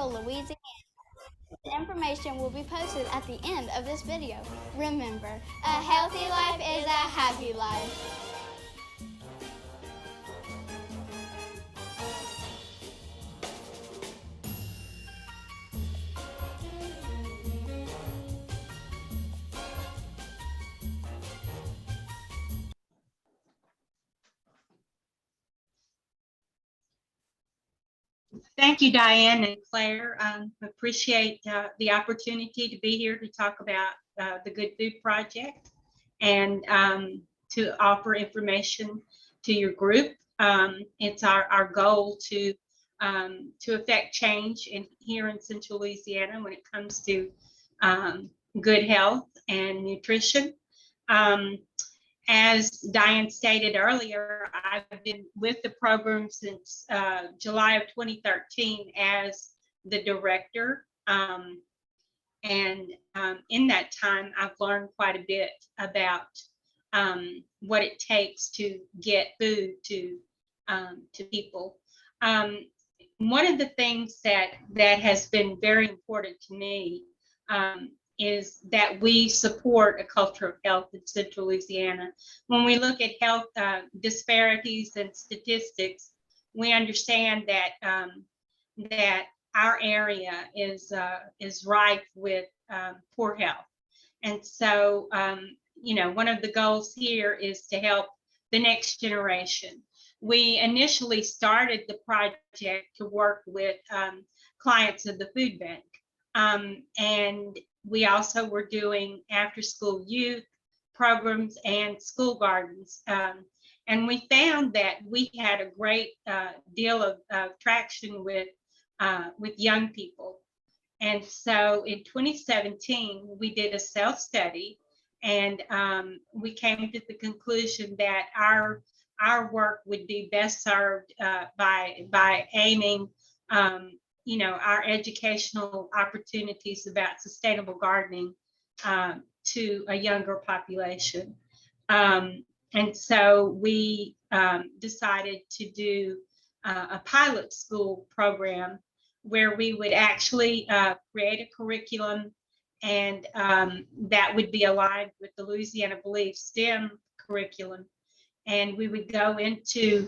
Louisiana. The information will be posted at the end of this video. Remember, a healthy life is a happy life. Thank you, Diane and Claire. Appreciate the opportunity to be here to talk about the Good Food Project and to offer information to your group. It's our goal to affect change here in Central Louisiana when it comes to good health and nutrition. As Diane stated earlier, I've been with the program since July of 2013 as the director. In that time, I've learned quite a bit about what it takes to get food to people. One of the things that has been very important to me is that we support a culture of health in Central Louisiana. When we look at health disparities and statistics, we understand that that our area is rife with poor health. And so, you know, one of the goals here is to help the next generation. We initially started the project to work with clients of the food bank. And we also were doing after-school youth programs and school gardens. And we found that we had a great deal of traction with young people. And so in 2017, we did a self-study, and we came to the conclusion that our work would be best served by aiming you know, our educational opportunities about sustainable gardening to a younger population. And so we decided to do a pilot school program where we would actually create a curriculum, and that would be aligned with the Louisiana Belief STEM curriculum. And we would go into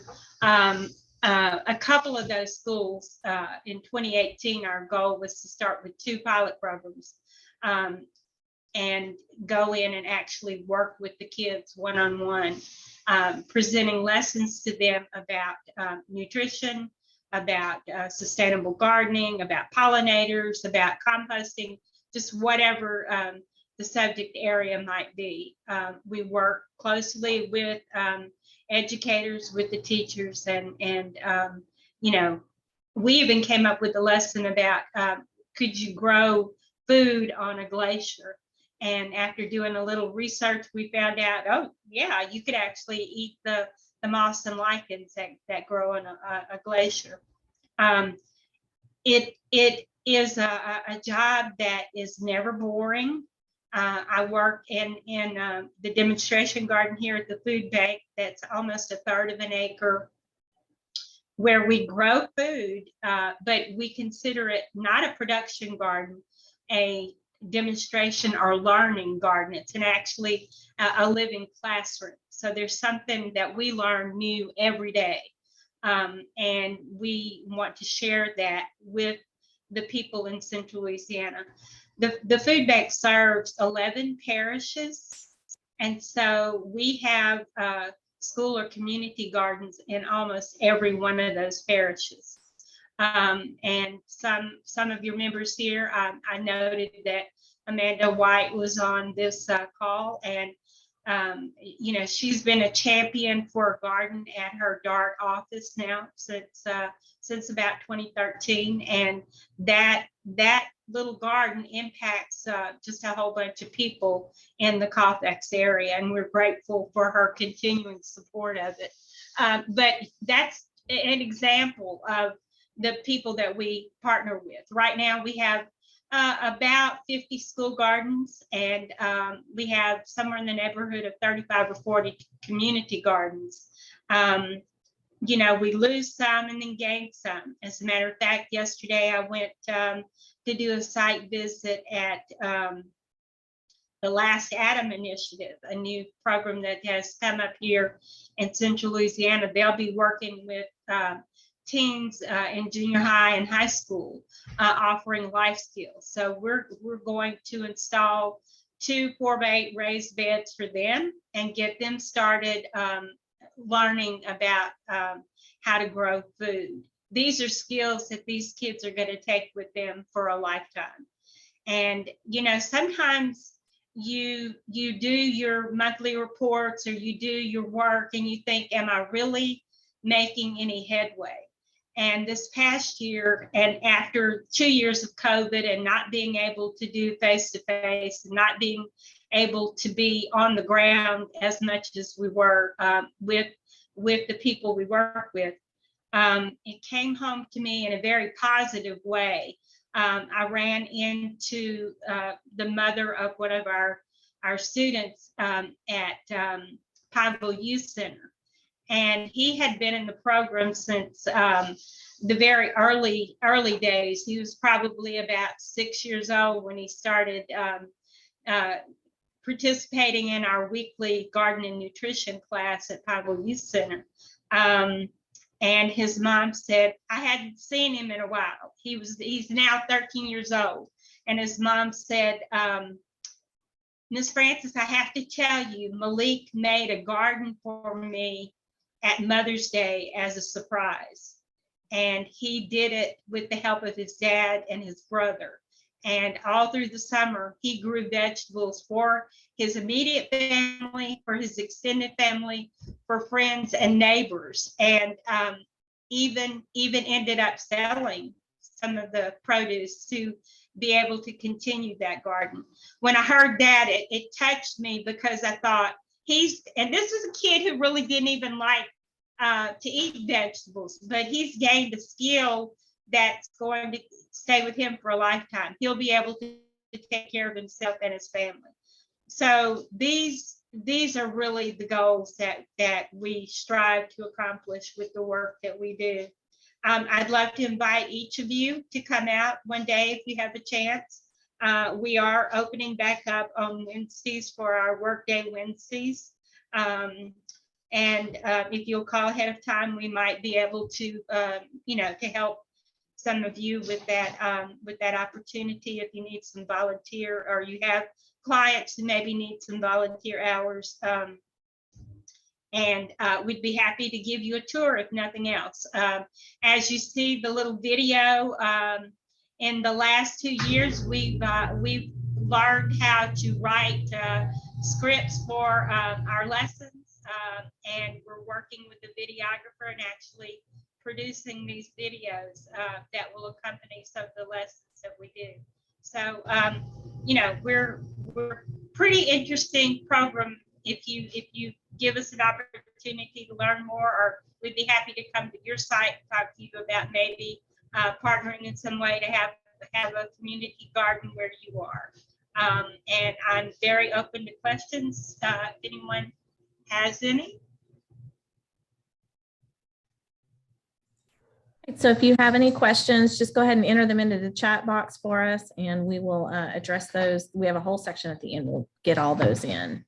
a couple of those schools. In 2018, our goal was to start with 2 pilot programs and go in and actually work with the kids one-on-one, presenting lessons to them about nutrition, about sustainable gardening, about pollinators, about composting, just whatever the subject area might be. We work closely with educators, with the teachers, and you know, we even came up with a lesson about could you grow food on a glacier? And after doing a little research, we found out, oh yeah, you could actually eat the moss and lichens that grow on a glacier. It is a job that is never boring. I work in the demonstration garden here at the food bank. That's almost 1/3 of an acre, where we grow food, but we consider it not a production garden, a demonstration or learning garden. It's actually a living classroom. So there's something that we learn new every day. And we want to share that with the people in Central Louisiana. The food bank serves 11 parishes, and so we have school or community gardens in almost every one of those parishes. And some of your members here, I noted that Amanda White was on this call, and you know, she's been a champion for a garden at her Dart office now since about 2013, and that little garden impacts just a whole bunch of people in the Colfax area, and we're grateful for her continuing support of it. But that's an example of the people that we partner with. Right now, we have about 50 school gardens, and we have somewhere in the neighborhood of 35 or 40 community gardens. you know, we lose some and then gain some. As a matter of fact, yesterday I went to do a site visit at the Last Adam Initiative, a new program that has come up here in Central Louisiana. They'll be working with teens in junior high and high school, offering life skills. So we're going to install 2 4x8 raised beds for them and get them started learning about how to grow food. These are skills that these kids are going to take with them for a lifetime. And, you know, sometimes you do your monthly reports or you do your work and you think, am I really making any headway? And this past year, and after 2 years of COVID and not being able to do face-to-face, not being able to be on the ground as much as we were with the people we work with, it came home to me in a very positive way. I ran into the mother of one of our students at Pineville Youth Center. And he had been in the program since the very early days. He was probably about 6 years old when he started participating in our weekly garden and nutrition class at Pineville Youth Center. And his mom said, I hadn't seen him in a while. He's now 13 years old. And his mom said, Miss Francis, I have to tell you, Malik made a garden for me at Mother's Day as a surprise. And he did it with the help of his dad and his brother. And all through the summer, he grew vegetables for his immediate family, for his extended family, for friends and neighbors, and even ended up selling some of the produce to be able to continue that garden. When I heard that, it touched me because I thought and this is a kid who really didn't even like to eat vegetables, but he's gained a skill that's going to stay with him for a lifetime. He'll be able to take care of himself and his family. So these are really the goals that we strive to accomplish with the work that we do. I'd love to invite each of you to come out one day if you have a chance. We are opening back up on Wednesdays for our Workday Wednesdays. And if you'll call ahead of time, we might be able to, to help some of you with that opportunity. If you need some volunteer or you have clients who maybe need some volunteer hours, and we'd be happy to give you a tour if nothing else. As you see the little video, in the last 2 years, we've learned how to write scripts for our lessons, and we're working with the videographer and actually producing these videos that will accompany some of the lessons that we do. So, we're pretty interesting program. If you give us an opportunity to learn more, or we'd be happy to come to your site and talk to you about maybe partnering in some way to have a community garden where you are. And I'm very open to questions if anyone has any. So if you have any questions, just go ahead and enter them into the chat box for us, and we will address those. We have a whole section at the end. We'll get all those in.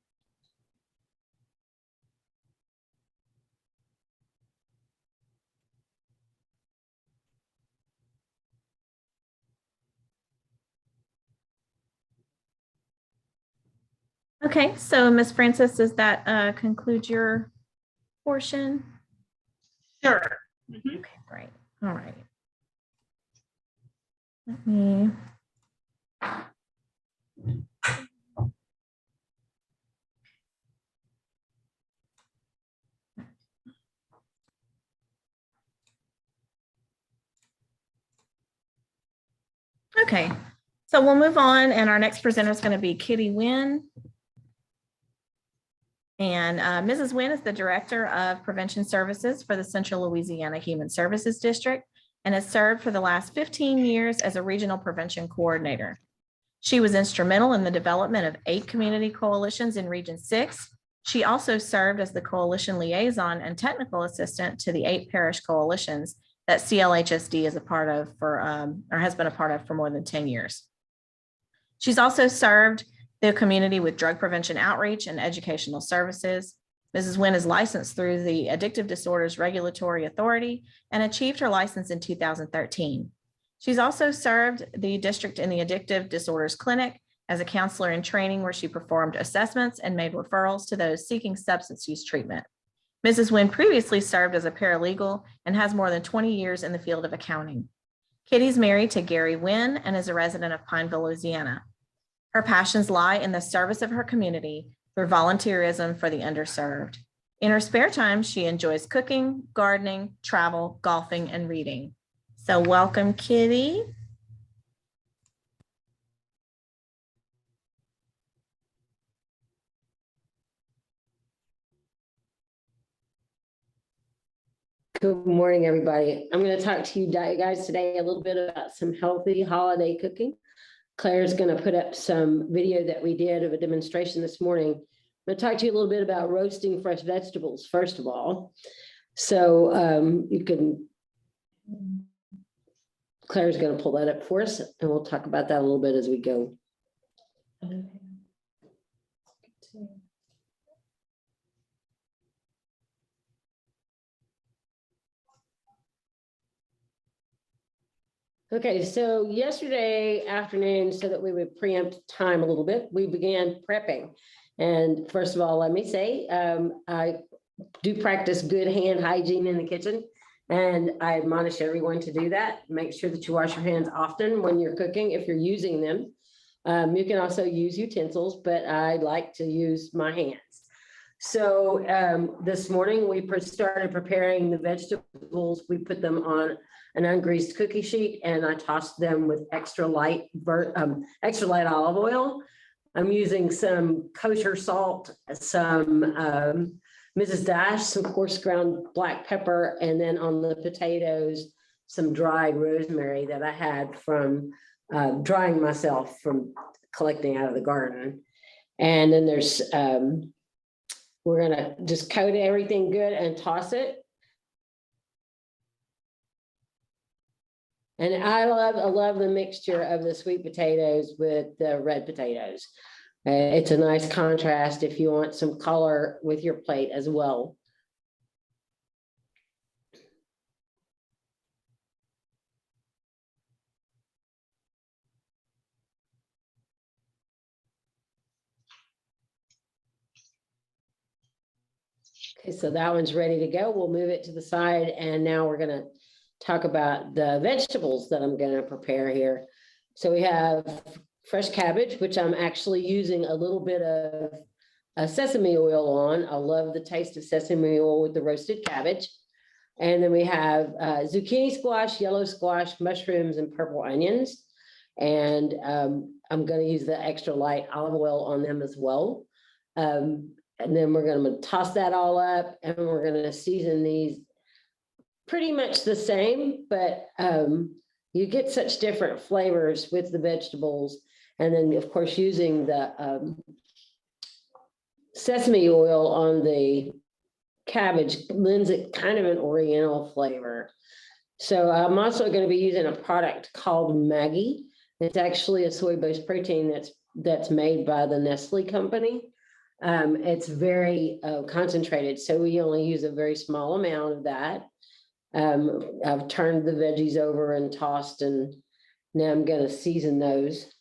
Okay, so Ms. Francis, does that conclude your portion? Sure. Mm-hmm. Okay, great. All right. Let me. Okay, so we'll move on, and our next presenter is going to be Kitty Wynn. And Mrs. Wynn is the Director of Prevention Services for the Central Louisiana Human Services District and has served for the last 15 years as a Regional Prevention Coordinator. She was instrumental in the development of 8 community coalitions in Region 6 She also served as the coalition liaison and technical assistant to the 8 parish coalitions that CLHSD is a part of or has been a part of for more than 10 years. She's also served the community with drug prevention outreach and educational services. Mrs. Wynn is licensed through the Addictive Disorders Regulatory Authority and achieved her license in 2013. She's also served the district in the Addictive Disorders Clinic as a counselor in training, where she performed assessments and made referrals to those seeking substance use treatment. Mrs. Wynn previously served as a paralegal and has more than 20 years in the field of accounting. Kitty's married to Gary Wynn and is a resident of Pineville, Louisiana. Her passions lie in the service of her community through volunteerism for the underserved. In her spare time, she enjoys cooking, gardening, travel, golfing, and reading. So welcome, Kitty. Good morning, everybody. I'm going to talk to you guys today a little bit about some healthy holiday cooking. Claire's going to put up some video that we did of a demonstration this morning. I'm going to talk to you a little bit about roasting fresh vegetables, first of all. So Claire's going to pull that up for us, and we'll talk about that a little bit as we go. Okay, so yesterday afternoon, so that we would preempt time a little bit, we began prepping. And first of all, let me say, I do practice good hand hygiene in the kitchen, and I admonish everyone to do that. Make sure that you wash your hands often when you're cooking, if you're using them. You can also use utensils, but I like to use my hands. So this morning we started preparing the vegetables. We put them on an ungreased cookie sheet, and I tossed them with extra light olive oil. I'm using some kosher salt, some Mrs. Dash, some coarse ground black pepper, and then on the potatoes, some dried rosemary that I had from drying myself from collecting out of the garden. And then there's, we're gonna just coat everything good and toss it. And I love the mixture of the sweet potatoes with the red potatoes. It's a nice contrast if you want some color with your plate as well. Okay, so that one's ready to go. We'll move it to the side, and now we're gonna talk about the vegetables that I'm gonna prepare here. So we have fresh cabbage, which I'm actually using a little bit of sesame oil on. I love the taste of sesame oil with the roasted cabbage. And then we have zucchini squash, yellow squash, mushrooms, and purple onions. And I'm going to use the extra light olive oil on them as well. And then we're going to toss that all up, and we're going to season these pretty much the same, but you get such different flavors with the vegetables. And then, of course, using the sesame oil on the cabbage lends it kind of an oriental flavor. So I'm also going to be using a product called Maggie. It's actually a soy-based protein that's made by the Nestle company. It's very concentrated, so we only use a very small amount of that. I've turned the veggies over and tossed, and now I'm going to season those.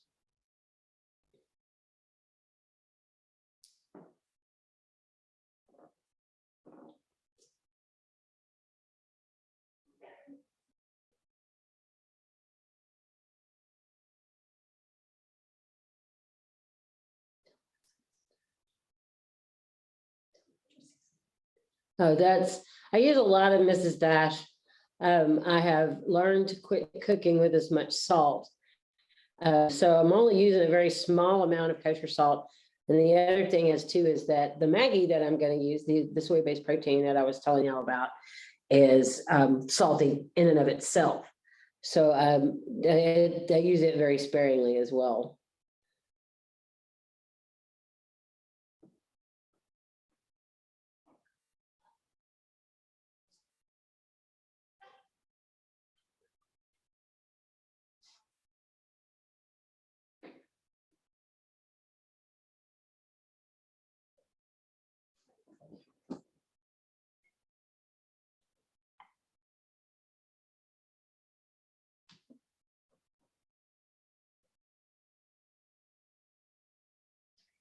Oh, I use a lot of Mrs. Dash. I have learned to quit cooking with as much salt. So I'm only using a very small amount of kosher salt. And the other thing is that the Maggie that I'm going to use, the soy-based protein that I was telling y'all about, is salty in and of itself. So I use it very sparingly as well.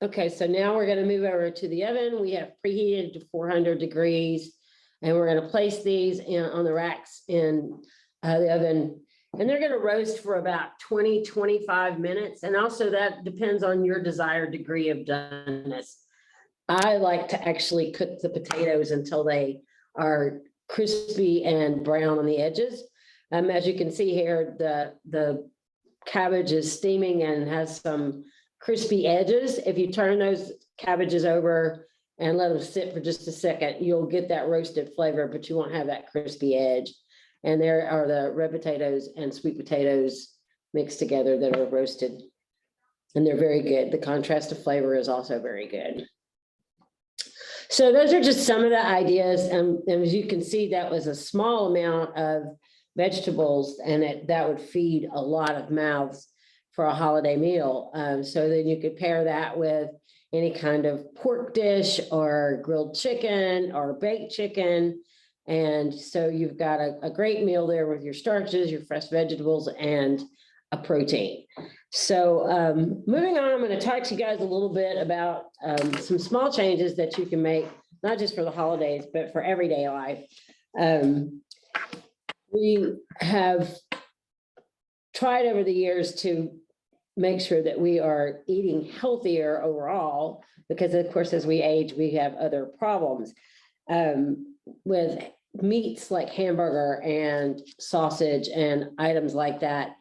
Okay, so now we're gonna move over to the oven. We have preheated to 400 degrees. And we're gonna place these on the racks in the oven. And they're gonna roast for about 20, 25 minutes. And also that depends on your desired degree of doneness. I like to actually cook the potatoes until they are crispy and brown on the edges. As you can see here, the cabbage is steaming and has some crispy edges. If you turn those cabbages over and let them sit for just a second, you'll get that roasted flavor, but you won't have that crispy edge. And there are the red potatoes and sweet potatoes mixed together that are roasted. And they're very good. The contrast of flavor is also very good. So those are just some of the ideas. And as you can see, that was a small amount of vegetables, and that would feed a lot of mouths for a holiday meal. So then you could pair that with any kind of pork dish or grilled chicken or baked chicken. And so you've got a great meal there with your starches, your fresh vegetables, and a protein. So moving on, I'm going to talk to you guys a little bit about some small changes that you can make, not just for the holidays, but for everyday life. We have tried over the years to make sure that we are eating healthier overall, because of course, as we age, we have other problems. With meats like hamburger and sausage and items like that,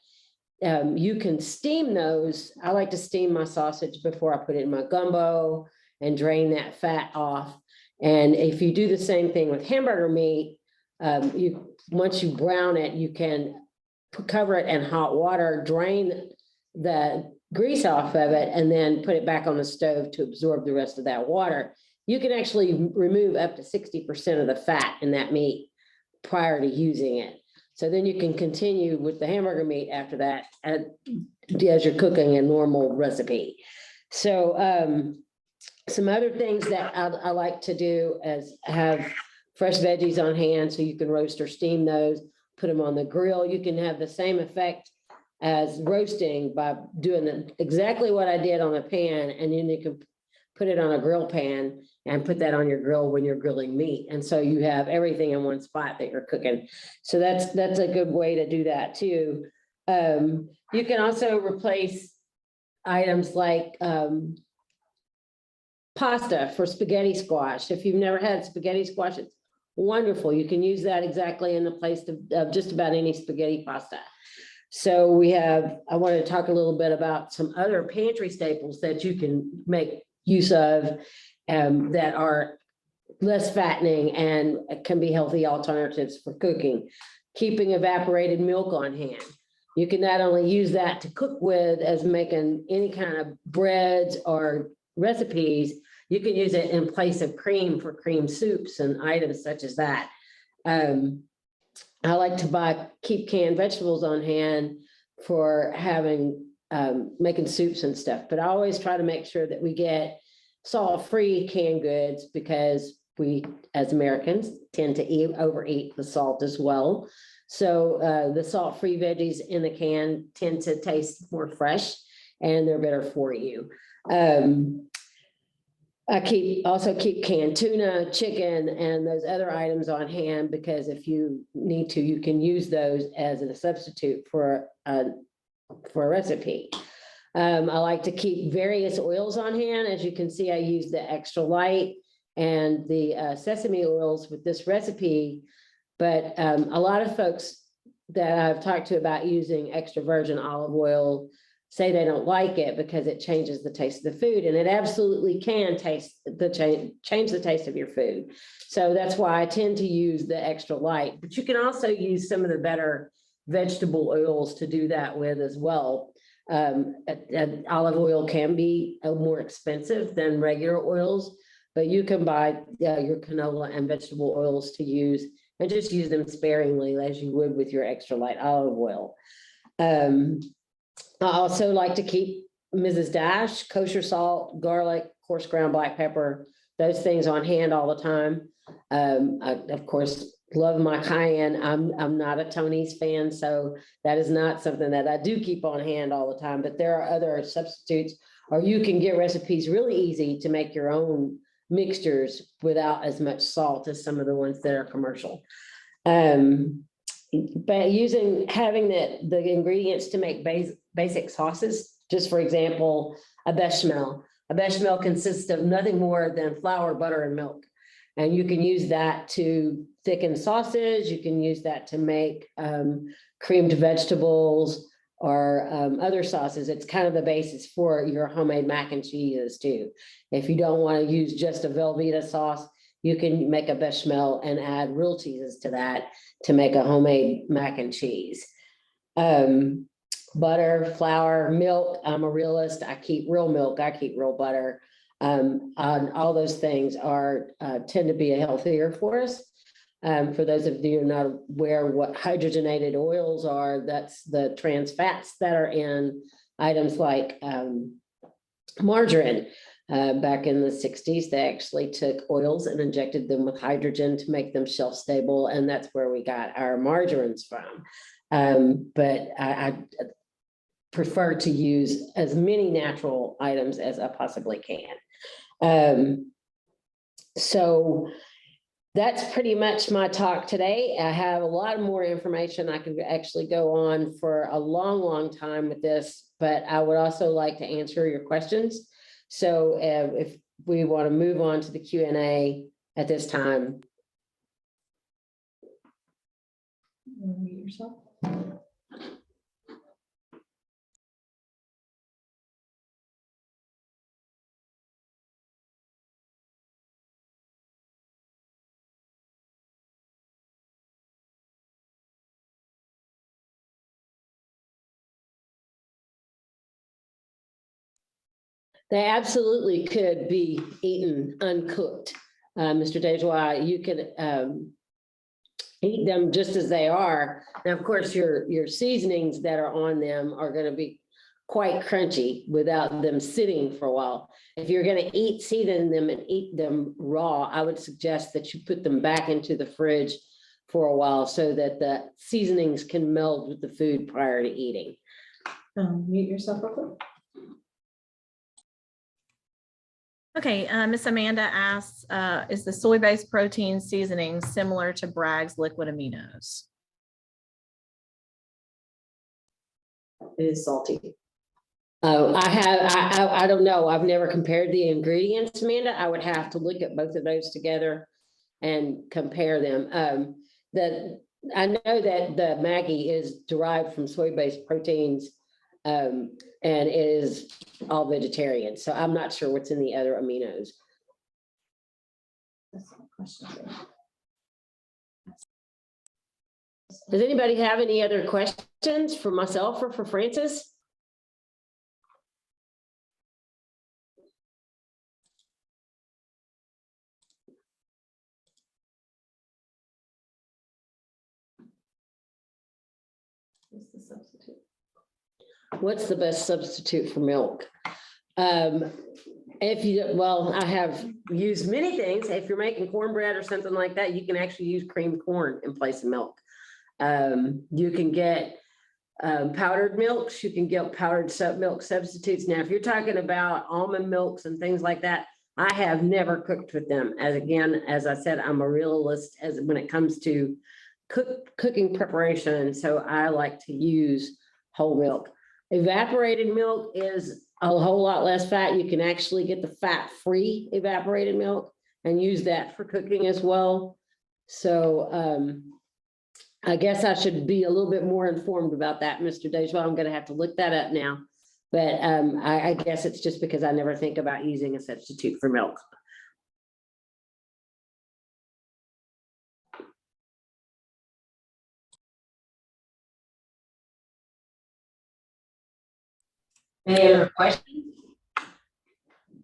you can steam those. I like to steam my sausage before I put it in my gumbo and drain that fat off. And if you do the same thing with hamburger meat, once you brown it, you can cover it in hot water, drain the grease off of it, and then put it back on the stove to absorb the rest of that water. You can actually remove up to 60% of the fat in that meat prior to using it. So then you can continue with the hamburger meat after that as you're cooking a normal recipe. So some other things that I like to do is have fresh veggies on hand, so you can roast or steam those, put them on the grill. You can have the same effect as roasting by doing exactly what I did on the pan, and then you can put it on a grill pan and put that on your grill when you're grilling meat. And so you have everything in one spot that you're cooking. So that's a good way to do that too. You can also replace items like pasta for spaghetti squash. If you've never had spaghetti squash, it's wonderful. You can use that exactly in the place of just about any spaghetti pasta. So I want to talk a little bit about some other pantry staples that you can make use of that are less fattening and can be healthy alternatives for cooking. Keeping evaporated milk on hand. You can not only use that to cook with as making any kind of breads or recipes, you can use it in place of cream for cream soups and items such as that. I like to keep canned vegetables on hand for having making soups and stuff, but I always try to make sure that we get salt-free canned goods, because we as Americans tend to overeat the salt as well. So the salt-free veggies in the can tend to taste more fresh and they're better for you. I also keep canned tuna, chicken, and those other items on hand, because if you need to, you can use those as a substitute for a recipe. I like to keep various oils on hand. As you can see, I use the extra light and the sesame oils with this recipe, but a lot of folks that I've talked to about using extra virgin olive oil say they don't like it because it changes the taste of the food, and it absolutely can change the taste of your food. So that's why I tend to use the extra light, but you can also use some of the better vegetable oils to do that with as well. Olive oil can be more expensive than regular oils, but you can buy your canola and vegetable oils to use, and just use them sparingly as you would with your extra light olive oil. I also like to keep Mrs. Dash, kosher salt, garlic, coarse ground black pepper, those things on hand all the time. Of course, love my cayenne. I'm not a Tony's fan, so that is not something that I do keep on hand all the time, but there are other substitutes, or you can get recipes really easy to make your own mixtures without as much salt as some of the ones that are commercial. But having the ingredients to make basic sauces, just for example, a bechamel. A bechamel consists of nothing more than flour, butter, and milk. And you can use that to thicken sauces. You can use that to make creamed vegetables or other sauces. It's kind of the basis for your homemade mac and cheeses too. If you don't want to use just a Velveeta sauce, you can make a bechamel and add real cheeses to that to make a homemade mac and cheese. Butter, flour, milk. I'm a realist. I keep real milk. I keep real butter. All those things are tend to be healthier for us. For those of you who are not aware what hydrogenated oils are, that's the trans fats that are in items like margarine. Back in the 60s, they actually took oils and injected them with hydrogen to make them shelf stable, and that's where we got our margarines from. But I prefer to use as many natural items as I possibly can. So that's pretty much my talk today. I have a lot more information. I could actually go on for a long time with this, but I would also like to answer your questions. So if we want to move on to the Q&A at this time. Mute yourself. They absolutely could be eaten uncooked. Mr. Dejois, you could eat them just as they are. Now, of course, your seasonings that are on them are going to be quite crunchy without them sitting for a while. If you're going to season them and eat them raw, I would suggest that you put them back into the fridge for a while so that the seasonings can meld with the food prior to eating. Mute yourself real quick. Okay, Miss Amanda asks, is the soy-based protein seasoning similar to Bragg's liquid aminos? It is salty. Oh, I don't know. I've never compared the ingredients, Amanda. I would have to look at both of those together and compare them. I know that the Maggi is derived from soy-based proteins, and it is all vegetarian. So I'm not sure what's in the other aminos. Does anybody have any other questions for myself or for Francis? What's the substitute? What's the best substitute for milk? I have used many things. If you're making cornbread or something like that, you can actually use creamed corn in place of milk. You can get powdered milks. You can get powdered milk substitutes. Now, if you're talking about almond milks and things like that, I have never cooked with them. As I said, I'm a realist when it comes to cooking preparation. So I like to use whole milk. Evaporated milk is a whole lot less fat. You can actually get the fat-free evaporated milk and use that for cooking as well. So I guess I should be a little bit more informed about that, Mr. Dejois. I'm going to have to look that up now. But I guess it's just because I never think about using a substitute for milk. Any other questions?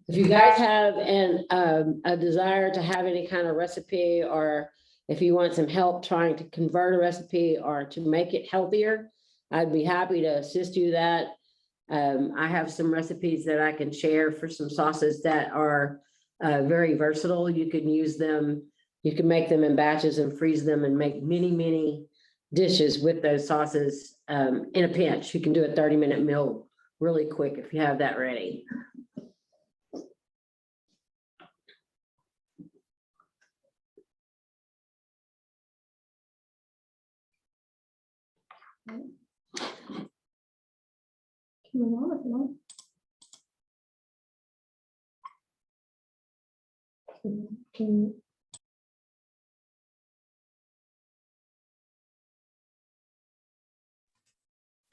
If you guys have a desire to have any kind of recipe, or if you want some help trying to convert a recipe or to make it healthier, I'd be happy to assist you that. I have some recipes that I can share for some sauces that are very versatile. You can use them You can make them in batches and freeze them and make many, many dishes with those sauces in a pinch. You can do a 30-minute meal really quick if you have that ready.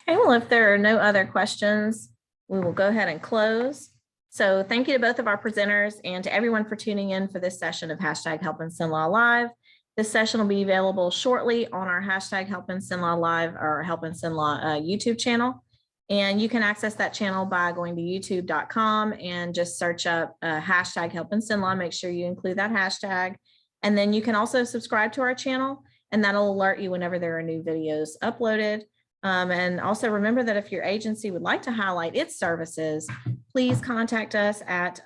Okay, well, if there are no other questions, we will go ahead and close. So thank you to both of our presenters and to everyone for tuning in for this session of hashtag Helping Sin-Law Live. This session will be available shortly on our hashtag Helping Sin-Law Live or Helping Sin-Law YouTube channel. And you can access that channel by going to youtube.com and just search up hashtag Helping Sin-Law. Make sure you include that hashtag. And then you can also subscribe to our channel, and that'll alert you whenever there are new videos uploaded. And also remember that if your agency would like to highlight its services, please contact us at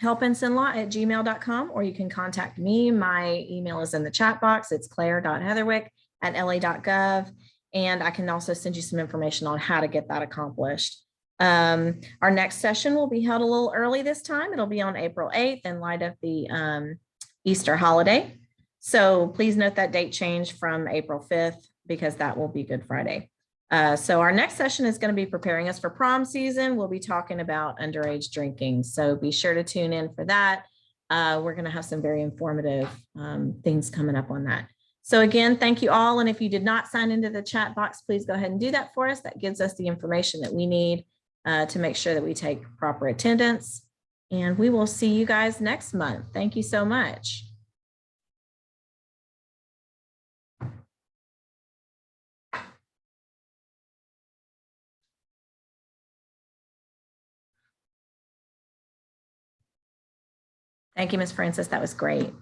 helpinsinlaw@gmail.com, or you can contact me. My email is in the chat box. It's claire.heatherwick@la.gov. And I can also send you some information on how to get that accomplished. Our next session will be held a little early this time. It'll be on April 8th in light of the Easter holiday. So please note that date change from April 5th because that will be Good Friday. So our next session is going to be preparing us for prom season. We'll be talking about underage drinking. So be sure to tune in for that. We're going to have some very informative things coming up on that. So again, thank you all. And if you did not sign into the chat box, please go ahead and do that for us. That gives us the information that we need to make sure that we take proper attendance. And we will see you guys next month. Thank you so much. Thank you, Ms. Francis. That was great.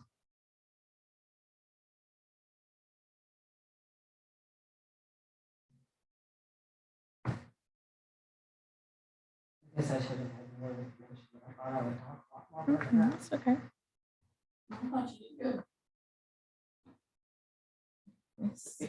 That's okay. I thought you did good. Yes.